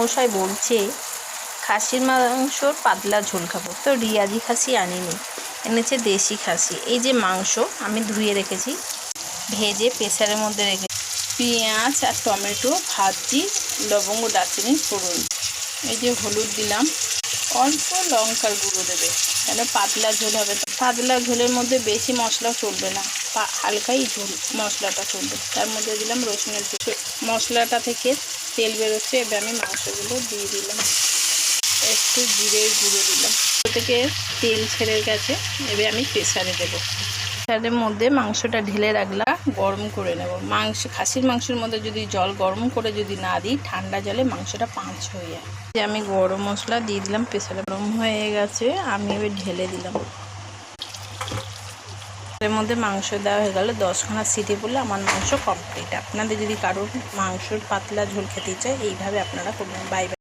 মশাই বলছে খাসির মাংসর পাতলা ঝোল খাবো, তো রিয়াজি খাসি আনিনি, এনেছে দেশি খাসি। এই যে মাংস আমি ধুয়ে রেখেছি, ভেজে প্রেসারের মধ্যে রেখে পেঁয়াজ আর টমেটো ভাজি, লবঙ্গ দারচিনি ফোড়ন, এই যে হলুদ দিলাম, অল্প লঙ্কার গুঁড়ো দেবে, কেন পাতলা ঝোল হবে। পাতলা ঝোলের মধ্যে বেশি মশলা চলবে না, হালকাই ঝোল মশলাটা চলবে। তার মধ্যে দিলাম রসুনের কুচি, মশলাটা থেকে তেল বেরোচ্ছে। এবার আমি মাংসগুলো দিয়ে দিলাম, একটু জিরের গুঁড়ো দিলাম, থেকে তেল ছেড়ে গেছে। এবার আমি প্রেসারে দেবো, প্রেসারের মধ্যে মাংসটা ঢেলে রাখলাম, গরম করে নেব। খাসির মাংসের মধ্যে যদি জল গরম করে যদি না দিই, ঠান্ডা জলে মাংসটা পাঁচ হয়ে যায়। যে আমি গরম মশলা দিয়ে দিলাম, প্রেসারে গরম হয়ে গেছে, আমি এবার ঢেলে দিলাম। এর মধ্যে মাংস দেওয়া হয়ে গেল, 10খানা সিটি পড়লে আমার মাংস কমপ্লিট। আপনাদের যদি কারোর মাংসর পাতলা ঝোল খেতে চায়, এইভাবে আপনারা করবেন। Bye bye.